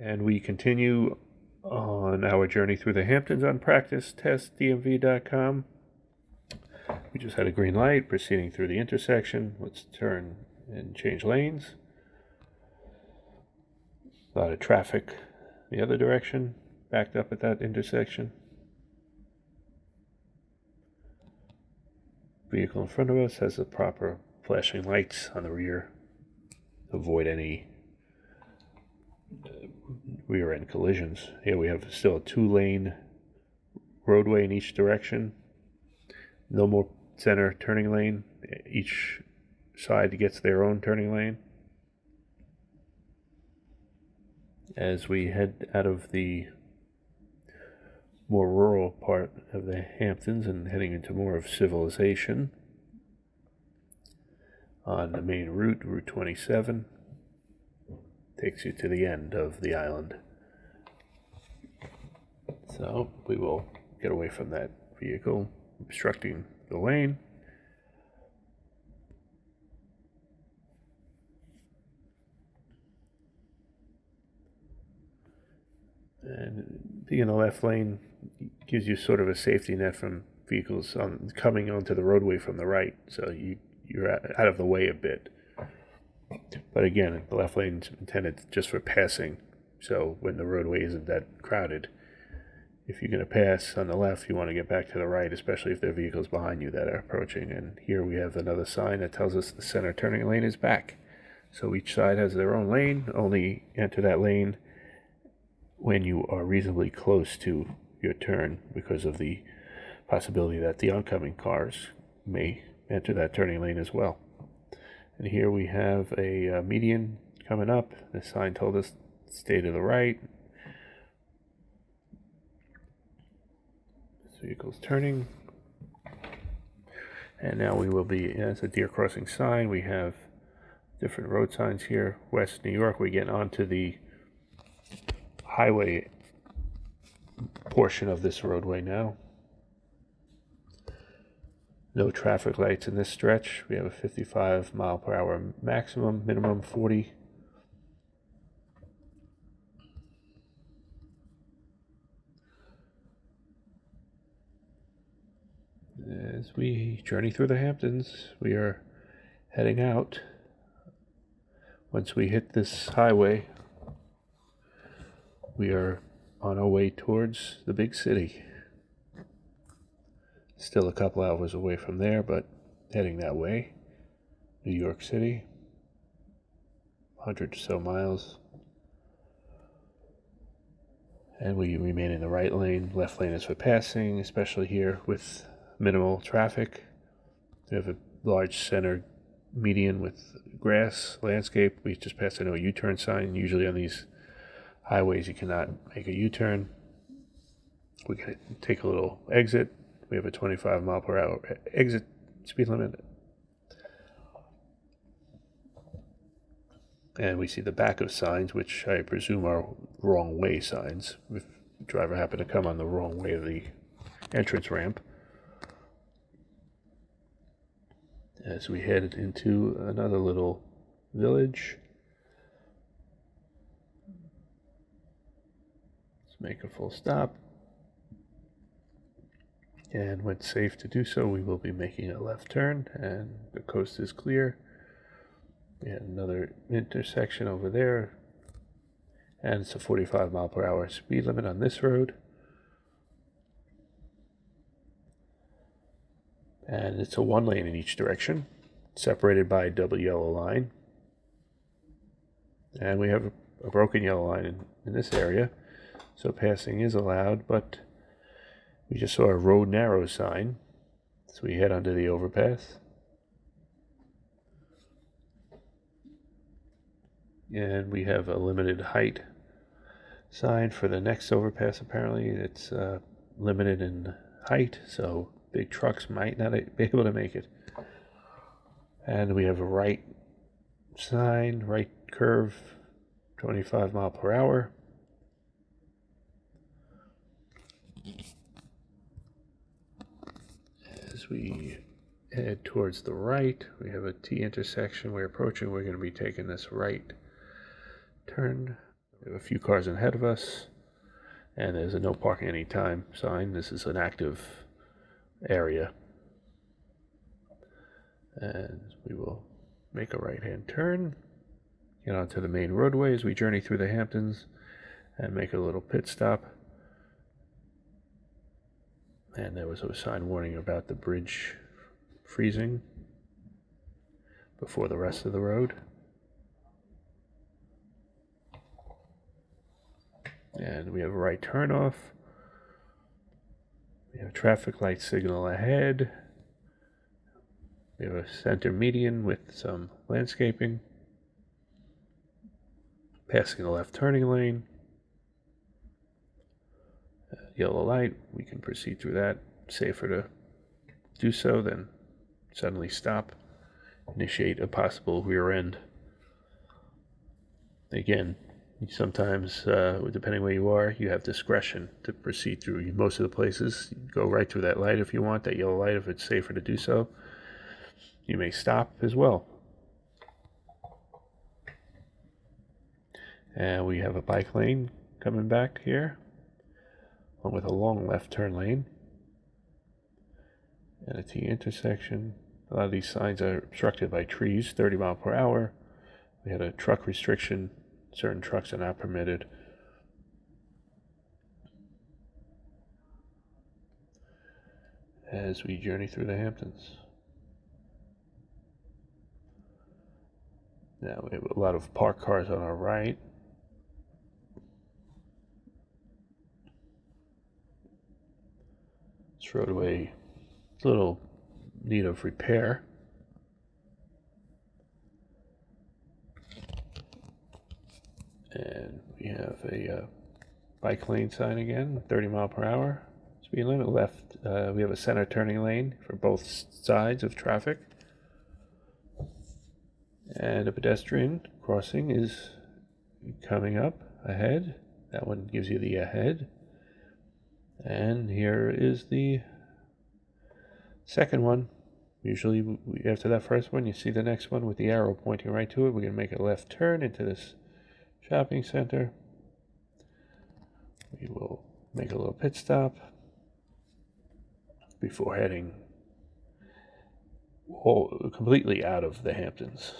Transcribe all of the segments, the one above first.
And we continue on our journey through the Hamptons on practicetestdmv.com. We just had a green light proceeding through the intersection. Let's turn and change lanes. A lot of traffic the other direction, backed up at that intersection. Vehicle in front of us has the proper flashing lights on the rear. Avoid any rear end collisions. Here we have still a 2-lane roadway in each direction. No more center turning lane. Each side gets their own turning lane. As we head out of the more rural part of the Hamptons and heading into more of civilization on the main route, Route 27, takes you to the end of the island. So we will get away from that vehicle obstructing the lane. And being in the left lane gives you sort of a safety net from vehicles coming onto the roadway from the right, so you're out of the way a bit. But again, the left lane is intended just for passing, so when the roadway isn't that crowded, if you're going to pass on the left, you want to get back to the right, especially if there are vehicles behind you that are approaching. And here we have another sign that tells us the center turning lane is back. So each side has their own lane. Only enter that lane when you are reasonably close to your turn, because of the possibility that the oncoming cars may enter that turning lane as well. And here we have a median coming up. The sign told us stay to the right. This vehicle's turning. And now we will be, as a deer crossing sign, we have different road signs here. West New York, we get onto the highway portion of this roadway now. No traffic lights in this stretch. We have a 55 mile per hour maximum, minimum 40. As we journey through the Hamptons, we are heading out. Once we hit this highway, we are on our way towards the big city. Still a couple hours away from there, but heading that way. New York City, 100 or so miles. And we remain in the right lane. Left lane is for passing, especially here with minimal traffic. We have a large center median with grass landscape. We just passed a no U-turn sign. Usually on these highways you cannot make a U-turn. We can take a little exit. We have a 25 mile per hour exit speed limit. And we see the back of signs, which I presume are wrong way signs. If the driver happened to come on the wrong way of the entrance ramp. As we head into another little village. Let's make a full stop. And when safe to do so, we will be making a left turn, and the coast is clear. We have another intersection over there, and it's a 45 mile per hour speed limit on this road. And it's a 1 lane in each direction, separated by a double yellow line. And we have a broken yellow line in this area, so passing is allowed, but we just saw a road narrow sign, so we head under the overpass. And we have a limited height sign for the next overpass. Apparently it's limited in height, so big trucks might not be able to make it. And we have a right sign, right curve, 25 mile per hour. As we head towards the right, we have a T intersection we're approaching. We're going to be taking this right turn, the We have a few cars ahead of us, and there's a no parking anytime sign. This is an active area. And we will make a right-hand turn, get onto the main roadway as we journey through the Hamptons, and make a little pit stop. And there was a sign warning about the bridge freezing before the rest of the road. And we have a right turn off. We have a traffic light signal ahead. We have a center median with some landscaping. Passing a left turning lane. Yellow light, we can proceed through that. Safer to do so than suddenly stop, initiate a possible rear end. Again, sometimes, depending where you are, you have discretion to proceed through. Most of the places, you go right through that light if you want, that yellow light if it's safer to do so. You may stop as well. And we have a bike lane coming back here, along with a long left turn lane. And a T intersection. A lot of these signs are obstructed by trees, 30 miles per hour. We had a truck restriction. Certain trucks are not permitted. As we journey through the Hamptons. Now we have a lot of parked cars on our right. This roadway is a little need of repair. And we have a bike lane sign again, 30 miles per hour. Speed limit left. We have a center turning lane for both sides of traffic. And a pedestrian crossing is coming up ahead. That one gives you the ahead. And here is the second one. Usually after that first one, you see the next one with the arrow pointing right to it. We're going to make a left turn into this shopping center. We will make a little pit stop before heading completely out of the Hamptons.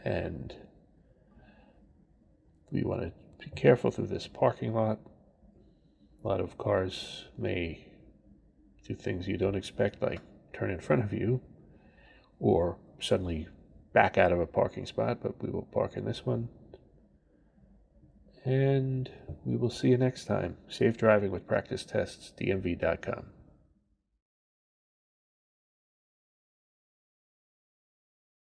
And we want to be careful through this parking lot. A lot of cars may do things you don't expect, like turn in front of you or suddenly back out of a parking spot, but we will park in this one. And we will see you next time. Safe driving with practice tests, DMV.com.